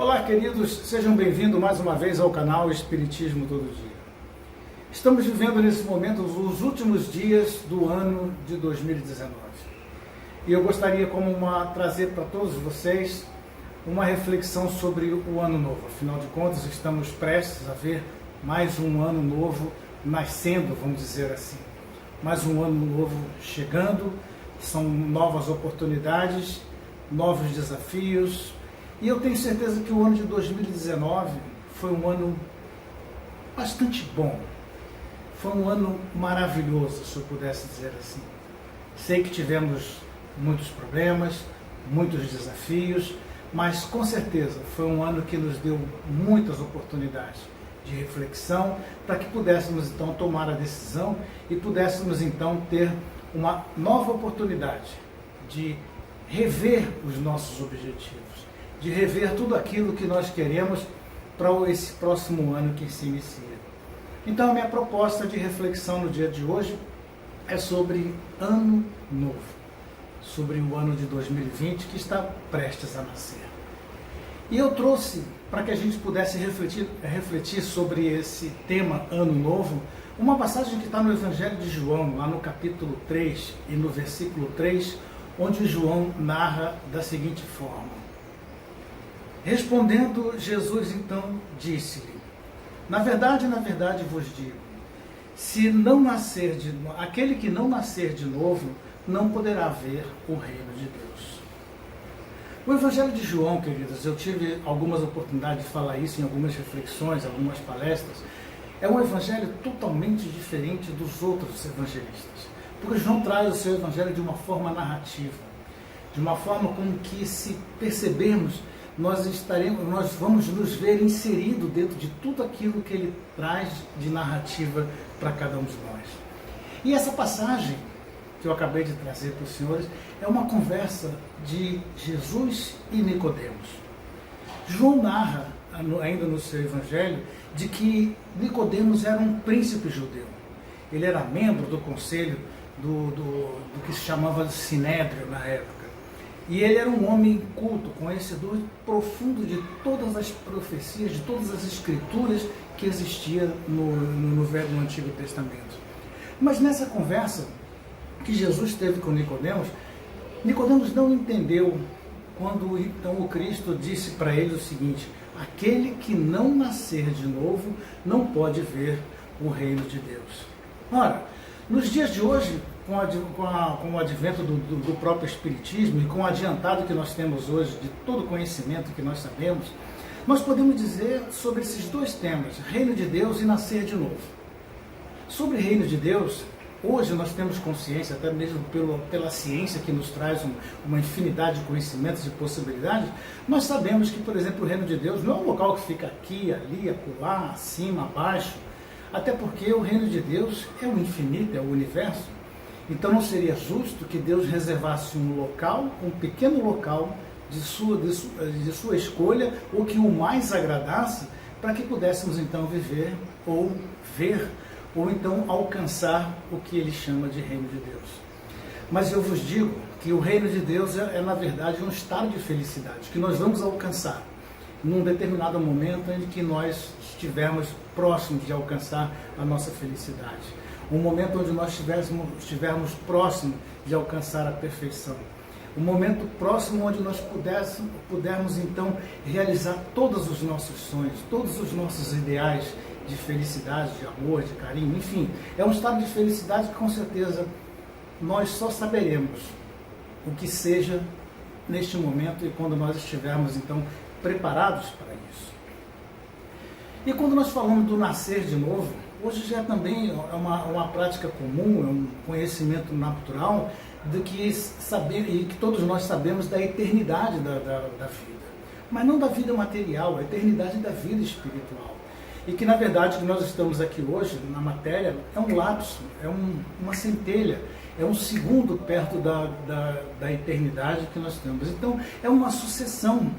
Olá, queridos, sejam bem-vindos mais uma vez ao canal Espiritismo Todo Dia. Estamos vivendo nesse momento os últimos dias do ano de 2019. E eu gostaria trazer para todos vocês uma reflexão sobre o ano novo. Afinal de contas, estamos prestes a ver mais um ano novo nascendo, vamos dizer assim. Mais um ano novo chegando, são novas oportunidades, novos desafios. E eu tenho certeza que o ano de 2019 foi um ano bastante bom. Foi um ano maravilhoso, se eu pudesse dizer assim. Sei que tivemos muitos problemas, muitos desafios, mas com certeza foi um ano que nos deu muitas oportunidades de reflexão para que pudéssemos então tomar a decisão e pudéssemos então ter uma nova oportunidade de rever os nossos objetivos, de rever tudo aquilo que nós queremos para esse próximo ano que se inicia. Então a minha proposta de reflexão no dia de hoje é sobre ano novo, sobre o ano de 2020 que está prestes a nascer. E eu trouxe, para que a gente pudesse refletir sobre esse tema ano novo, uma passagem que está no Evangelho de João, lá no capítulo 3 e no versículo 3, onde João narra da seguinte forma: respondendo, Jesus então disse-lhe: na verdade vos digo, aquele que não nascer de novo, não poderá ver o reino de Deus. O Evangelho de João, queridos, eu tive algumas oportunidades de falar isso em algumas reflexões, algumas palestras. É um evangelho totalmente diferente dos outros evangelistas, porque João traz o seu evangelho de uma forma narrativa, de uma forma com que, se percebermos, nós vamos nos ver inseridos dentro de tudo aquilo que ele traz de narrativa para cada um de nós. E essa passagem que eu acabei de trazer para os senhores é uma conversa de Jesus e Nicodemos. João narra, ainda no seu evangelho, de que Nicodemos era um príncipe judeu. Ele era membro do conselho do que se chamava Sinédrio na época. E ele era um homem culto, conhecedor profundo de todas as profecias, de todas as escrituras que existiam no Antigo Testamento. Mas nessa conversa que Jesus teve com Nicodemos, Nicodemos não entendeu quando então o Cristo disse para ele o seguinte: aquele que não nascer de novo não pode ver o reino de Deus. Ora, nos dias de hoje, com o advento do próprio Espiritismo e com o adiantado que nós temos hoje de todo o conhecimento que nós sabemos, nós podemos dizer sobre esses dois temas, reino de Deus e nascer de novo. Sobre reino de Deus, hoje nós temos consciência, até mesmo pela ciência que nos traz uma infinidade de conhecimentos e possibilidades, nós sabemos que, por exemplo, o reino de Deus não é um local que fica aqui, ali, acolá, acima, abaixo, até porque o reino de Deus é o infinito, é o universo. Então não seria justo que Deus reservasse um local, um pequeno local de sua escolha, ou que o mais agradasse, para que pudéssemos então viver, ou ver, ou então alcançar o que ele chama de reino de Deus. Mas eu vos digo que o reino de Deus é na verdade um estado de felicidade, que nós vamos alcançar num determinado momento em que nós estivermos próximos de alcançar a nossa felicidade. Um momento onde nós estivermos próximos de alcançar a perfeição. Um momento próximo onde nós pudermos então realizar todos os nossos sonhos, todos os nossos ideais de felicidade, de amor, de carinho, enfim. É um estado de felicidade que com certeza nós só saberemos o que seja neste momento e quando nós estivermos então preparados para isso. E quando nós falamos do nascer de novo, hoje já também é uma prática comum, é um conhecimento natural do que saber, e que todos nós sabemos da eternidade da vida. Mas não da vida material, a eternidade da vida espiritual. E que na verdade que nós estamos aqui hoje, na matéria, é um lapso, é uma centelha, é um segundo perto da eternidade que nós temos. Então é uma sucessão,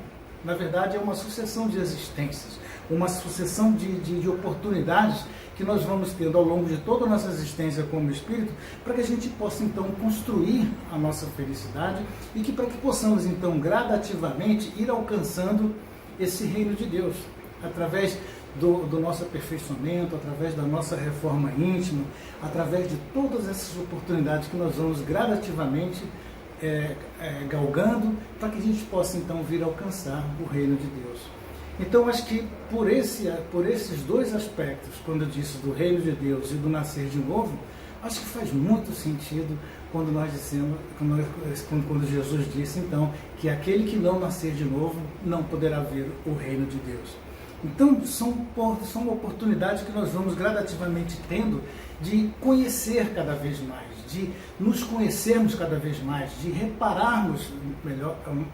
na verdade é uma sucessão de existências, uma sucessão de oportunidades que nós vamos tendo ao longo de toda a nossa existência como espírito, para que a gente possa então construir a nossa felicidade e que para que possamos então gradativamente ir alcançando esse reino de Deus, através do nosso aperfeiçoamento, através da nossa reforma íntima, através de todas essas oportunidades que nós vamos gradativamente galgando, para que a gente possa então vir alcançar o reino de Deus. Então, acho que por esses dois aspectos, quando eu disse do reino de Deus e do nascer de novo, acho que faz muito sentido quando nós dissemos, quando Jesus disse então que aquele que não nascer de novo não poderá ver o reino de Deus. Então, são oportunidades que nós vamos gradativamente tendo de conhecer cada vez mais, de nos conhecermos cada vez mais, de repararmos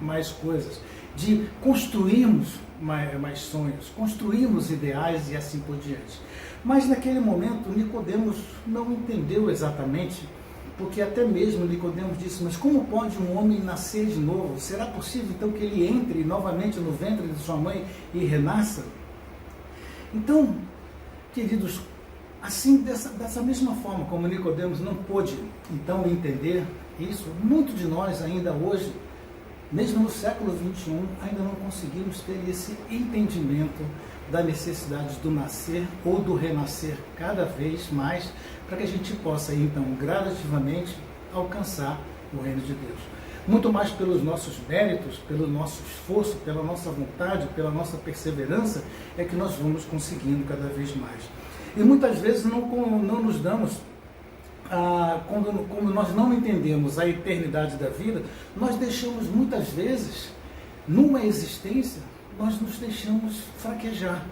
mais coisas, de construirmos mais sonhos, construirmos ideais e assim por diante. Mas naquele momento, Nicodemos não entendeu exatamente, porque até mesmo Nicodemos disse, mas como pode um homem nascer de novo? Será possível então que ele entre novamente no ventre de sua mãe e renasça? Então, queridos, assim, dessa mesma forma como Nicodemos não pôde então entender isso, muitos de nós ainda hoje, mesmo no século XXI, ainda não conseguimos ter esse entendimento da necessidade do nascer ou do renascer cada vez mais, para que a gente possa então gradativamente alcançar o reino de Deus. Muito mais pelos nossos méritos, pelo nosso esforço, pela nossa vontade, pela nossa perseverança, é que nós vamos conseguindo cada vez mais. E muitas vezes não nos damos, como nós não entendemos a eternidade da vida, nós deixamos muitas vezes, numa existência, nós nos deixamos fraquejar.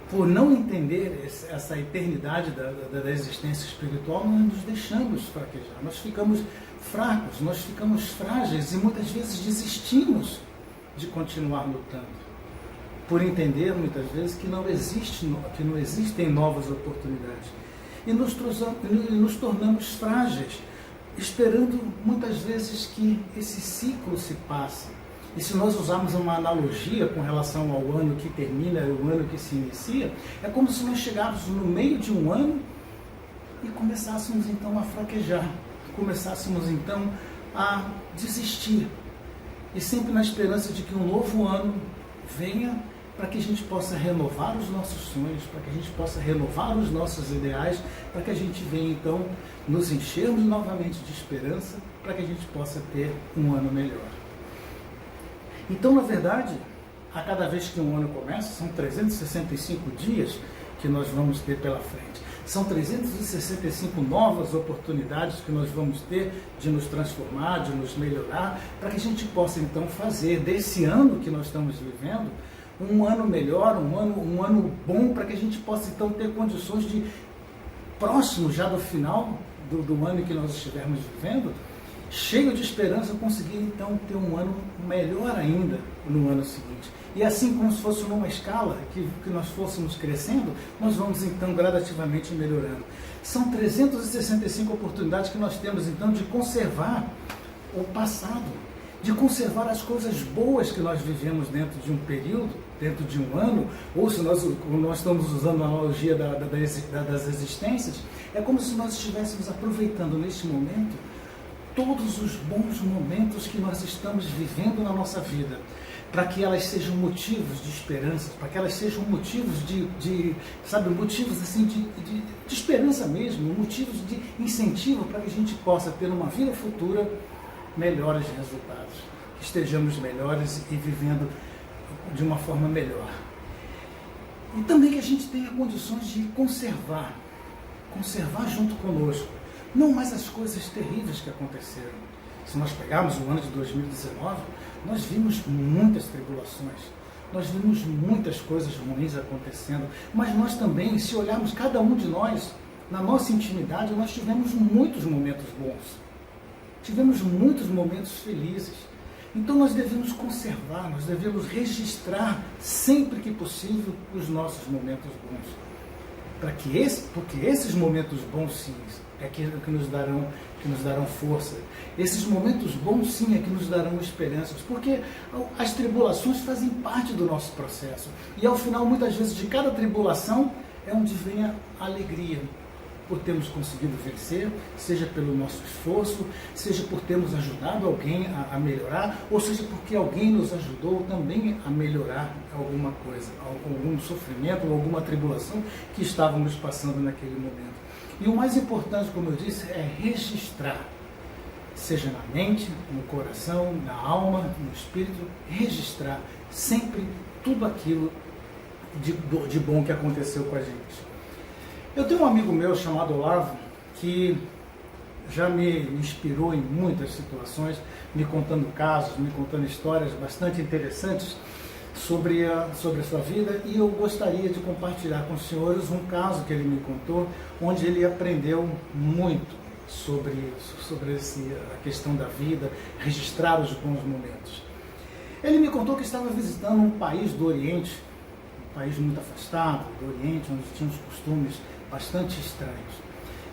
Por não entender essa eternidade da existência espiritual, nós nos deixamos fraquejar, nós ficamos fracos, nós ficamos frágeis e muitas vezes desistimos de continuar lutando, por entender muitas vezes que não existem novas oportunidades. E nos tornamos frágeis, esperando muitas vezes que esse ciclo se passe. E se nós usarmos uma analogia com relação ao ano que termina e o ano que se inicia, é como se nós chegássemos no meio de um ano e começássemos então a fraquejar, começássemos então a desistir. E sempre na esperança de que um novo ano venha para que a gente possa renovar os nossos sonhos, para que a gente possa renovar os nossos ideais, para que a gente venha então nos enchermos novamente de esperança, para que a gente possa ter um ano melhor. Então, na verdade, a cada vez que um ano começa, são 365 dias que nós vamos ter pela frente. São 365 novas oportunidades que nós vamos ter de nos transformar, de nos melhorar, para que a gente possa então fazer desse ano que nós estamos vivendo um ano melhor, um ano bom, para que a gente possa então ter condições de, próximo já do final do ano que nós estivermos vivendo, cheio de esperança, conseguir então ter um ano melhor ainda no ano seguinte. E assim como se fosse numa escala que nós fôssemos crescendo, nós vamos então gradativamente melhorando. São 365 oportunidades que nós temos então de conservar o passado, de conservar as coisas boas que nós vivemos dentro de um período, dentro de um ano, ou se nós estamos usando a analogia das existências, é como se nós estivéssemos aproveitando neste momento todos os bons momentos que nós estamos vivendo na nossa vida, para que elas sejam motivos de esperança, para que elas sejam motivos motivos assim de esperança mesmo, motivos de incentivo para que a gente possa ter uma vida futura melhores resultados, que estejamos melhores e vivendo de uma forma melhor. E também que a gente tenha condições de conservar junto conosco, não mais as coisas terríveis que aconteceram. Se nós pegarmos o ano de 2019, nós vimos muitas tribulações, nós vimos muitas coisas ruins acontecendo, mas nós também, se olharmos cada um de nós, na nossa intimidade, nós tivemos muitos momentos bons, tivemos muitos momentos felizes. Então nós devemos conservar, nós devemos registrar sempre que possível os nossos momentos bons, porque esses momentos bons sim é que nos darão força. Esses momentos bons sim é que nos darão esperanças, porque as tribulações fazem parte do nosso processo. E ao final, muitas vezes, de cada tribulação é onde vem a alegria, por termos conseguido vencer, seja pelo nosso esforço, seja por termos ajudado alguém a melhorar, ou seja porque alguém nos ajudou também a melhorar alguma coisa, algum sofrimento ou alguma tribulação que estávamos passando naquele momento. E o mais importante, como eu disse, é registrar, seja na mente, no coração, na alma, no espírito, registrar sempre tudo aquilo de bom que aconteceu com a gente. Eu tenho um amigo meu chamado Olavo, que já me inspirou em muitas situações, me contando casos, me contando histórias bastante interessantes sobre a sua vida, e eu gostaria de compartilhar com os senhores um caso que ele me contou, onde ele aprendeu muito sobre a questão da vida, registrar os bons momentos. Ele me contou que estava visitando um país do Oriente, um país muito afastado do Oriente, onde tinha uns costumes bastante estranhos.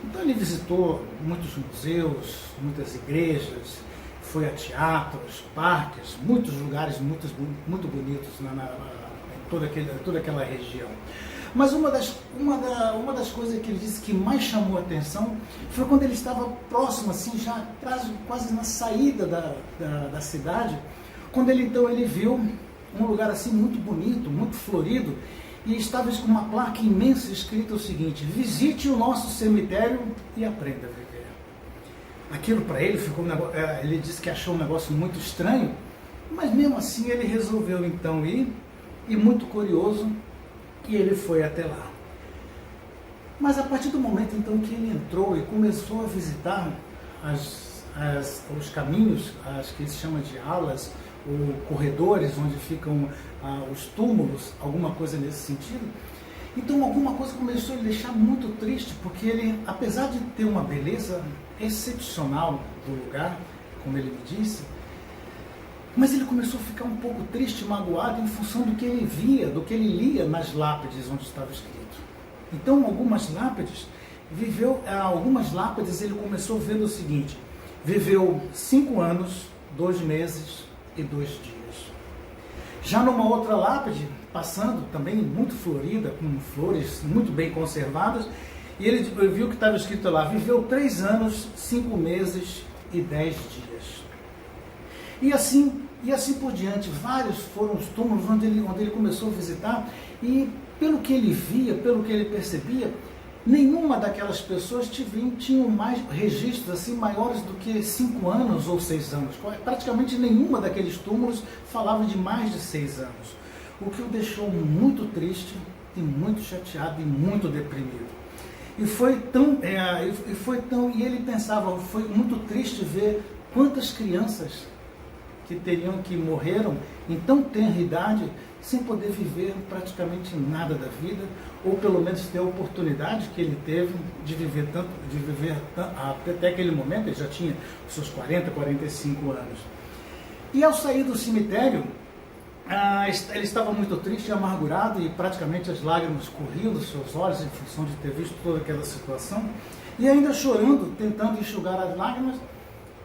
Então ele visitou muitos museus, muitas igrejas, foi a teatros, parques, muitos lugares muito bonitos em toda aquela região. Mas uma das coisas que ele disse que mais chamou a atenção foi quando ele estava próximo, assim, já quase na saída da cidade, quando ele viu um lugar assim muito bonito, muito florido, e estava com uma placa imensa escrita o seguinte: visite o nosso cemitério e aprenda a viver. Aquilo para ele ficou ele disse que achou um negócio muito estranho, mas mesmo assim ele resolveu então ir, e muito curioso, e ele foi até lá. Mas a partir do momento então que ele entrou e começou a visitar os caminhos, as que se chama de alas, ou corredores onde ficam os túmulos, alguma coisa nesse sentido, então alguma coisa começou a lhe deixar muito triste, porque ele, apesar de ter uma beleza excepcional do lugar, como ele me disse, mas ele começou a ficar um pouco triste, magoado, em função do que ele via, do que ele lia nas lápides onde estava escrito. Então algumas lápides ele começou vendo o seguinte: viveu 5 anos, 2 meses e 2 dias. Já numa outra lápide, passando, também muito florida, com flores muito bem conservadas, e ele viu que estava escrito lá: viveu 3 anos, 5 meses e 10 dias. E assim por diante, vários foram os túmulos onde ele começou a visitar, e pelo que ele via, pelo que ele percebia, nenhuma daquelas pessoas tinham mais registros assim maiores do que 5 anos ou 6 anos. Praticamente nenhuma daqueles túmulos falava de mais de 6 anos. O que o deixou muito triste, e muito chateado, e muito deprimido. E ele pensava, foi muito triste ver quantas crianças que morreram em tão tenra idade, sem poder viver praticamente nada da vida, ou pelo menos ter a oportunidade que ele teve de viver até aquele momento. Ele já tinha os seus 40, 45 anos. E ao sair do cemitério, ele estava muito triste e amargurado, e praticamente as lágrimas corriam dos seus olhos em função de ter visto toda aquela situação. E ainda chorando, tentando enxugar as lágrimas,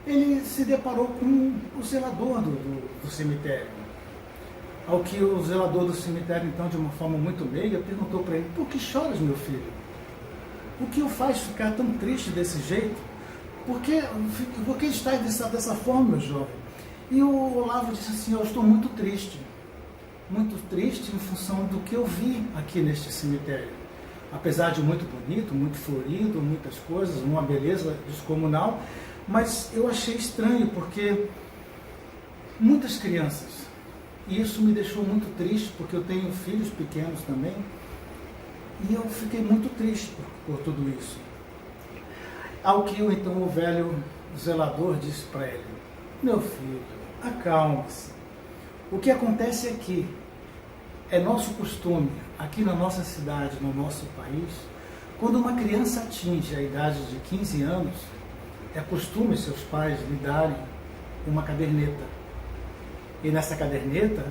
ele se deparou com o zelador do cemitério. Ao que o zelador do cemitério, então, de uma forma muito meiga, perguntou para ele: por que choras, meu filho? O que o faz ficar tão triste desse jeito? Por que estás dessa forma, meu jovem? E o Olavo disse assim: eu estou muito triste em função do que eu vi aqui neste cemitério. Apesar de muito bonito, muito florido, muitas coisas, uma beleza descomunal, mas eu achei estranho, porque muitas crianças, e isso me deixou muito triste, porque eu tenho filhos pequenos também, e eu fiquei muito triste por tudo isso. Ao que então o velho zelador disse para ele: meu filho, acalme-se. O que acontece é que é nosso costume, aqui na nossa cidade, no nosso país, quando uma criança atinge a idade de 15 anos, é costume seus pais lhe darem uma caderneta. E nessa caderneta,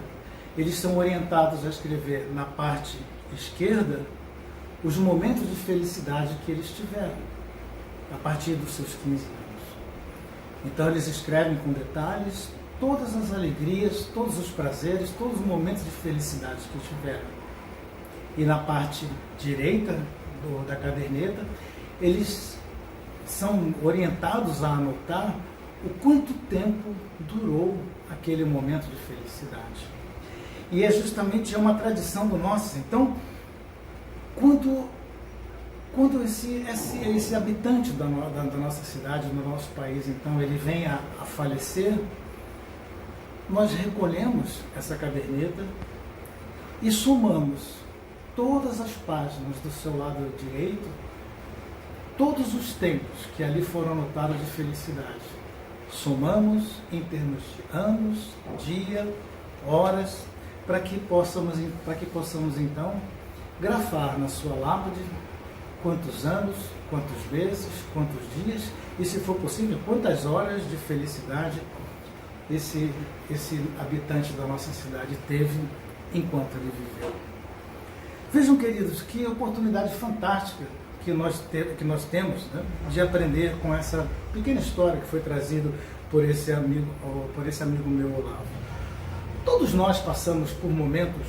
eles são orientados a escrever na parte esquerda os momentos de felicidade que eles tiveram, a partir dos seus 15 anos. Então eles escrevem com detalhes todas as alegrias, todos os prazeres, todos os momentos de felicidade que tiveram. E na parte direita da caderneta, eles são orientados a anotar o quanto tempo durou aquele momento de felicidade. E é justamente uma tradição do nosso. Então, quando esse habitante da nossa cidade, do nosso país, então, ele vem a falecer, nós recolhemos essa caderneta e somamos todas as páginas do seu lado direito, todos os tempos que ali foram anotados de felicidade. Somamos em termos de anos, dia, horas, para que possamos então grafar na sua lápide quantos anos, quantos meses, quantos dias e, se for possível, quantas horas de felicidade esse habitante da nossa cidade teve enquanto ele viveu. Vejam, queridos, que oportunidade fantástica que nós temos, né, de aprender com essa pequena história que foi trazida por esse amigo meu, Olavo. Todos nós passamos por momentos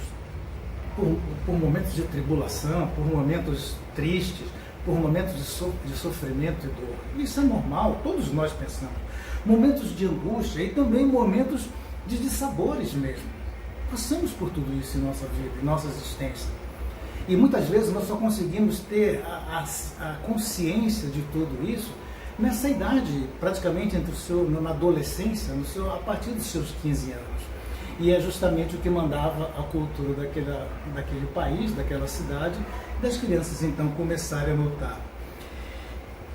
de tribulação, por momentos tristes, por momentos de sofrimento e dor. Isso é normal, todos nós pensamos. Momentos de angústia e também momentos de dissabores mesmo. Passamos por tudo isso em nossa vida, em nossa existência. E muitas vezes nós só conseguimos ter a consciência de tudo isso nessa idade, praticamente na adolescência, a partir dos seus 15 anos. E é justamente o que mandava a cultura daquele país, daquela cidade, das crianças então começarem a notar.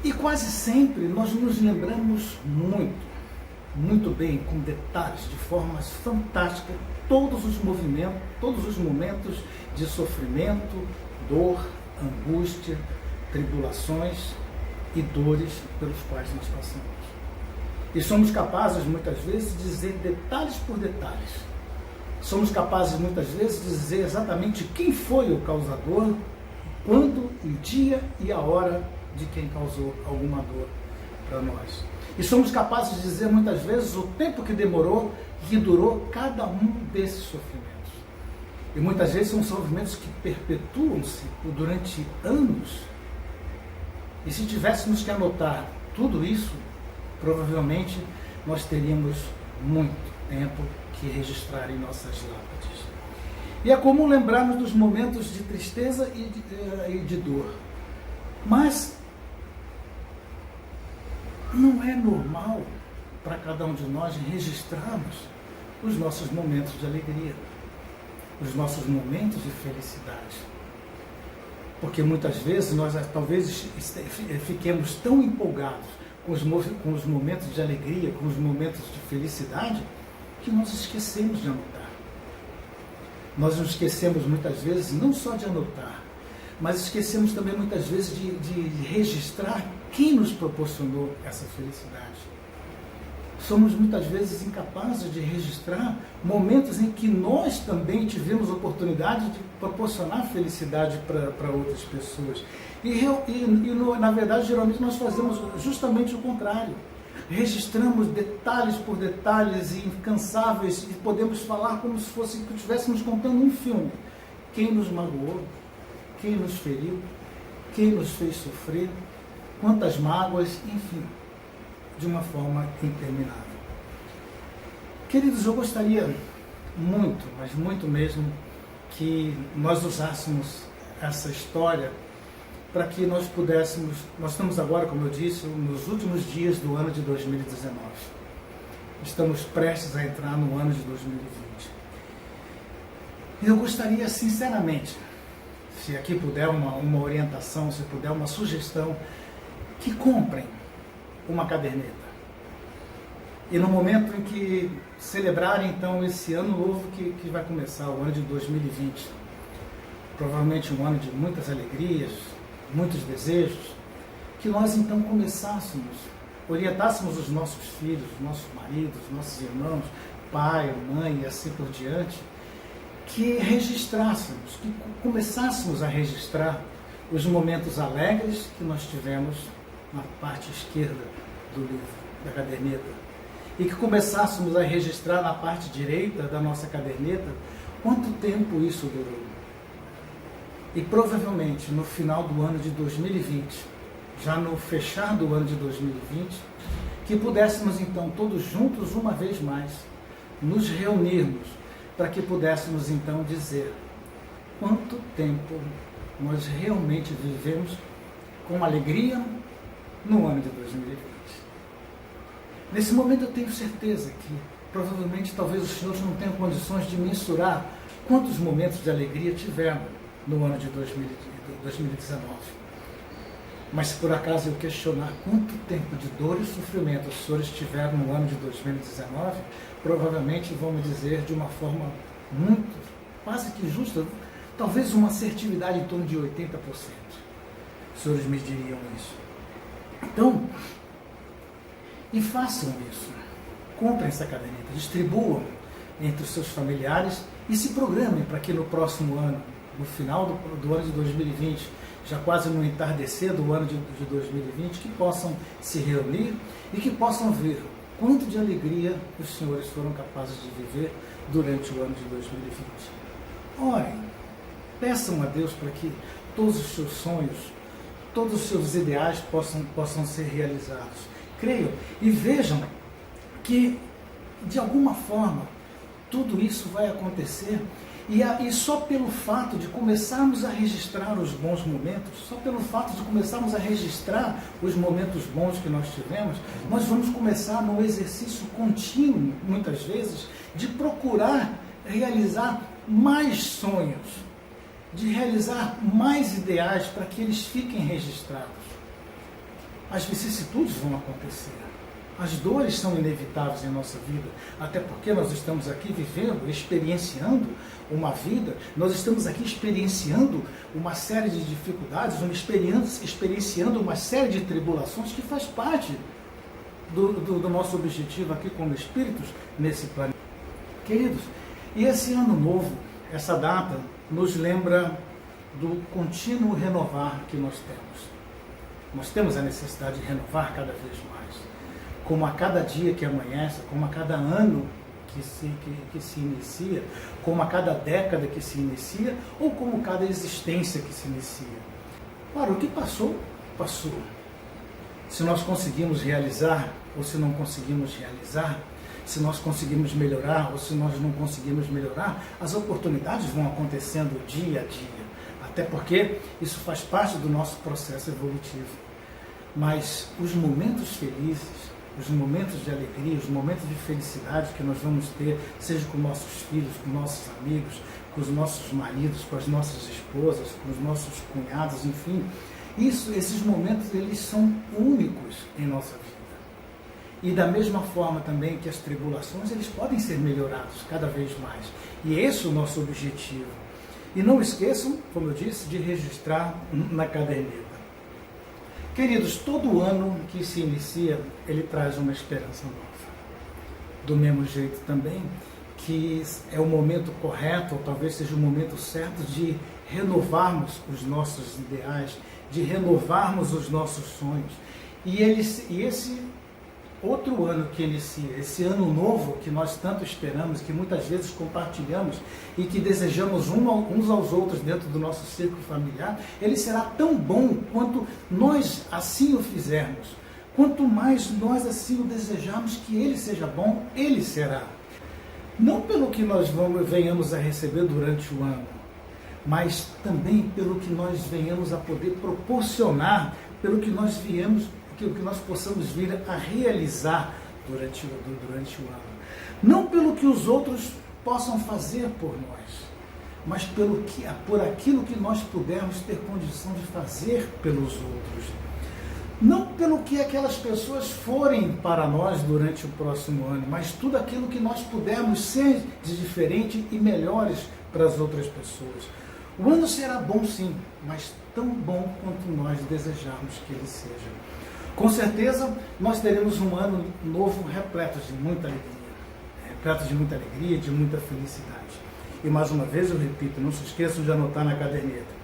E quase sempre nós nos lembramos muito bem, com detalhes, de formas fantásticas, todos os momentos de sofrimento, dor, angústia, tribulações e dores pelos quais nós passamos. E somos capazes, muitas vezes, de dizer detalhes por detalhes. Somos capazes, muitas vezes, de dizer exatamente quem foi o causador, quando, o dia e a hora de quem causou alguma dor para nós. E somos capazes de dizer, muitas vezes, o tempo que durou cada um desses sofrimentos. E muitas vezes são sofrimentos que perpetuam-se durante anos. E se tivéssemos que anotar tudo isso, provavelmente nós teríamos muito tempo que registrar em nossas lápides. E é comum lembrarmos dos momentos de tristeza e de dor. Mas não é normal para cada um de nós registrarmos os nossos momentos de alegria, os nossos momentos de felicidade. Porque muitas vezes nós talvez fiquemos tão empolgados com os momentos de alegria, com os momentos de felicidade, que nós esquecemos de anotar. Nós nos esquecemos muitas vezes não só de anotar, mas esquecemos também muitas vezes de registrar quem nos proporcionou essa felicidade. Somos muitas vezes incapazes de registrar momentos em que nós também tivemos oportunidade de proporcionar felicidade para outras pessoas. Na verdade, geralmente nós fazemos justamente o contrário. Registramos detalhes por detalhes e incansáveis e podemos falar como se fosse que estivéssemos contando um filme. Quem nos magoou, quem nos feriu, quem nos fez sofrer, quantas mágoas, enfim, de uma forma interminável. Queridos, eu gostaria muito, mas muito mesmo, que nós usássemos essa história para que nós estamos agora, como eu disse, nos últimos dias do ano de 2019. Estamos prestes a entrar no ano de 2020. E eu gostaria, sinceramente, se aqui puder uma orientação, se puder uma sugestão, que comprem uma caderneta. E no momento em que celebrarem, então, esse ano novo que vai começar, o ano de 2020, provavelmente um ano de muitas alegrias, muitos desejos, que nós então orientássemos os nossos filhos, os nossos maridos, os nossos irmãos, pai, mãe e assim por diante, que registrássemos, que começássemos a registrar os momentos alegres que nós tivemos na parte esquerda do livro, da caderneta, e que começássemos a registrar na parte direita da nossa caderneta quanto tempo isso durou. E provavelmente no final do ano de 2020 já no fechar do ano de 2020, que pudéssemos então todos juntos, uma vez mais, nos reunirmos para que pudéssemos então dizer quanto tempo nós realmente vivemos com alegria no ano de 2020. Nesse momento eu tenho certeza que provavelmente talvez os senhores não tenham condições de mensurar quantos momentos de alegria tiveram no ano de 2019. Mas se por acaso eu questionar quanto tempo de dor e sofrimento os senhores tiveram no ano de 2019, provavelmente vão me dizer de uma forma muito, quase que justa, talvez uma assertividade em torno de 80%. Os senhores me diriam isso. Então, e façam isso. Comprem essa caderneta, distribuam entre os seus familiares e se programem para que no próximo ano, no final do ano de 2020, já quase no entardecer do ano de 2020, que possam se reunir e que possam ver quanto de alegria os senhores foram capazes de viver durante o ano de 2020. Orem, peçam a Deus para que todos os seus sonhos, todos os seus ideais possam ser realizados. Creiam e vejam que, de alguma forma, tudo isso vai acontecer e só pelo fato de começarmos a registrar os bons momentos, só pelo fato de começarmos a registrar os momentos bons que nós tivemos, nós vamos começar no exercício contínuo, muitas vezes, de procurar realizar mais sonhos, de realizar mais ideais para que eles fiquem registrados. As vicissitudes vão acontecer. As dores são inevitáveis em nossa vida, até porque nós estamos aqui vivendo, experienciando uma vida, nós estamos aqui experienciando uma série de dificuldades, experienciando uma série de tribulações que faz parte do nosso objetivo aqui como espíritos nesse planeta. Queridos, e esse ano novo, essa data, nos lembra do contínuo renovar que nós temos. Nós temos a necessidade de renovar cada vez mais. Como a cada dia que amanhece, como a cada ano que se inicia, como a cada década que se inicia, ou como cada existência que se inicia. Ora, o que passou, passou. Se nós conseguimos realizar, ou se não conseguimos realizar, se nós conseguimos melhorar, ou se nós não conseguimos melhorar, as oportunidades vão acontecendo dia a dia. Até porque isso faz parte do nosso processo evolutivo. Mas os momentos felizes, os momentos de alegria, os momentos de felicidade que nós vamos ter, seja com nossos filhos, com nossos amigos, com os nossos maridos, com as nossas esposas, com os nossos cunhados, enfim, esses momentos eles são únicos em nossa vida. E da mesma forma também que as tribulações, eles podem ser melhorados cada vez mais. E esse é o nosso objetivo. E não esqueçam, como eu disse, de registrar na caderneta. Queridos, todo ano que se inicia, ele traz uma esperança nova. Do mesmo jeito também que é o momento correto, ou talvez seja o momento certo, de renovarmos os nossos ideais, de renovarmos os nossos sonhos. E esse outro ano que inicia, esse ano novo que nós tanto esperamos, que muitas vezes compartilhamos e que desejamos uns aos outros dentro do nosso círculo familiar, ele será tão bom quanto nós assim o fizermos. Quanto mais nós assim o desejarmos que ele seja bom, ele será. Não pelo que nós venhamos a receber durante o ano, mas também pelo que nós venhamos a poder proporcionar, pelo que nós que nós possamos vir a realizar durante o ano. Não pelo que os outros possam fazer por nós, mas por aquilo que nós pudermos ter condição de fazer pelos outros. Não pelo que aquelas pessoas forem para nós durante o próximo ano, mas tudo aquilo que nós pudermos ser de diferente e melhores para as outras pessoas. O ano será bom sim, mas tão bom quanto nós desejarmos que ele seja. Com certeza, nós teremos um ano novo repleto de muita alegria, de muita felicidade. E mais uma vez eu repito, não se esqueçam de anotar na caderneta.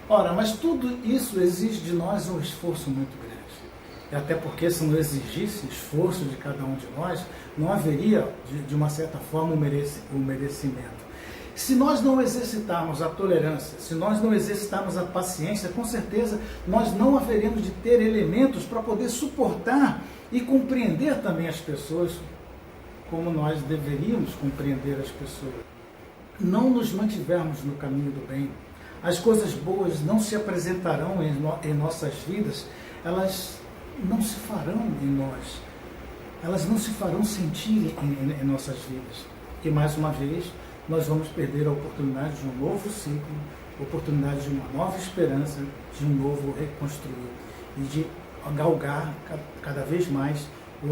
Ora, mas tudo isso exige de nós um esforço muito grande. E até porque se não exigisse esforço de cada um de nós, não haveria, de uma certa forma, um merecimento. Se nós não exercitarmos a tolerância, se nós não exercitarmos a paciência, com certeza nós não haveremos de ter elementos para poder suportar e compreender também as pessoas como nós deveríamos compreender as pessoas. Não nos mantivermos no caminho do bem, as coisas boas não se apresentarão em nossas vidas, elas não se farão em nós, elas não se farão sentir em nossas vidas. E mais uma vez, nós vamos perder a oportunidade de um novo ciclo, oportunidade de uma nova esperança, de um novo reconstruir e de galgar cada vez mais o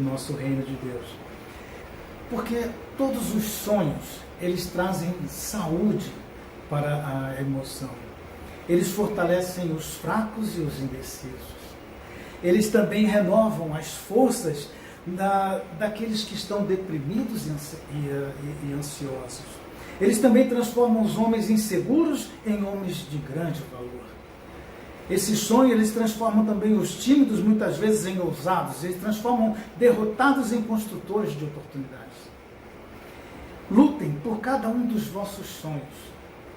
nosso reino de Deus. Porque todos os sonhos, eles trazem saúde para a emoção. Eles fortalecem os fracos e os indecisos. Eles também renovam as forças daqueles que estão deprimidos e ansiosos. Eles também transformam os homens inseguros em homens de grande valor. Esse sonho, eles transformam também os tímidos, muitas vezes, em ousados. Eles transformam derrotados em construtores de oportunidades. Lutem por cada um dos vossos sonhos,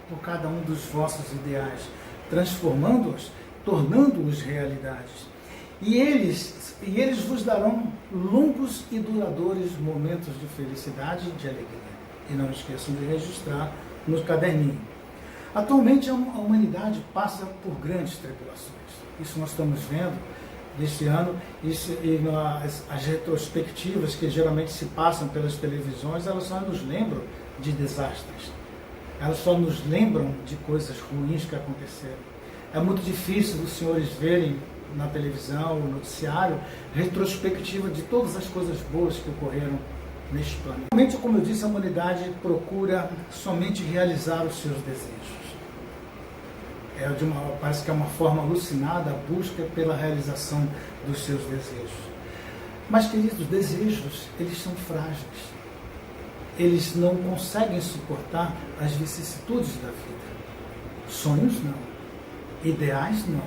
por cada um dos vossos ideais, transformando-os, tornando-os realidades. E eles vos darão longos e duradouros momentos de felicidade e de alegria. E não esqueçam de registrar no caderninho. Atualmente a humanidade passa por grandes tribulações. Isso nós estamos vendo deste ano, as retrospectivas que geralmente se passam pelas televisões, elas só nos lembram de desastres. Elas só nos lembram de coisas ruins que aconteceram. É muito difícil os senhores verem na televisão, no noticiário, retrospectiva de todas as coisas boas que ocorreram neste planeta. Realmente, como eu disse, a humanidade procura somente realizar os seus desejos. Parece que é uma forma alucinada a busca pela realização dos seus desejos. Mas, queridos, desejos, eles são frágeis. Eles não conseguem suportar as vicissitudes da vida. Sonhos, não. Ideais, não.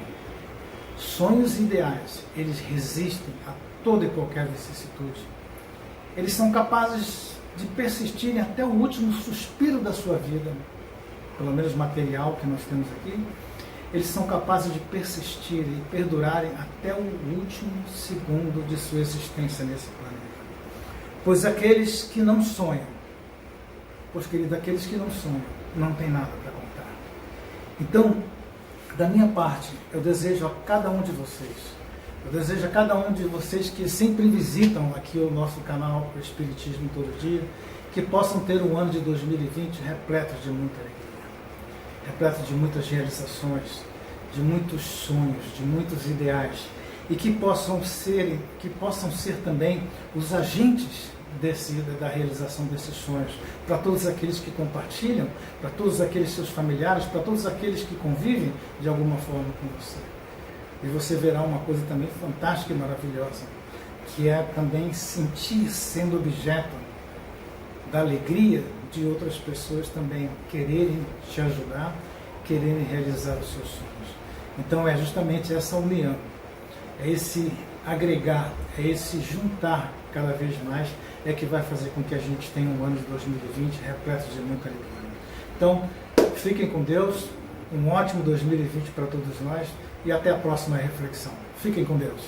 Sonhos e ideais, eles resistem a toda e qualquer vicissitude. Eles são capazes de persistirem até o último suspiro da sua vida, pelo menos material que nós temos aqui. Eles são capazes de persistir e perdurarem até o último segundo de sua existência nesse planeta. Pois aqueles que não sonham, aqueles que não sonham, não tem nada para contar. Então, da minha parte, eu desejo a cada um de vocês, que sempre visitam aqui o nosso canal Espiritismo Todo Dia, que possam ter um ano de 2020 repleto de muita alegria, repleto de muitas realizações, de muitos sonhos, de muitos ideais, e que possam ser também os agentes da realização desses sonhos, para todos aqueles que compartilham, para todos aqueles seus familiares, para todos aqueles que convivem de alguma forma com você. E você verá uma coisa também fantástica e maravilhosa, que é também sentir sendo objeto da alegria de outras pessoas também quererem te ajudar, quererem realizar os seus sonhos. Então é justamente essa união, é esse agregar, é esse juntar cada vez mais, é que vai fazer com que a gente tenha um ano de 2020 repleto de muita alegria. Então, fiquem com Deus, um ótimo 2020 para todos nós e até a próxima reflexão. Fiquem com Deus.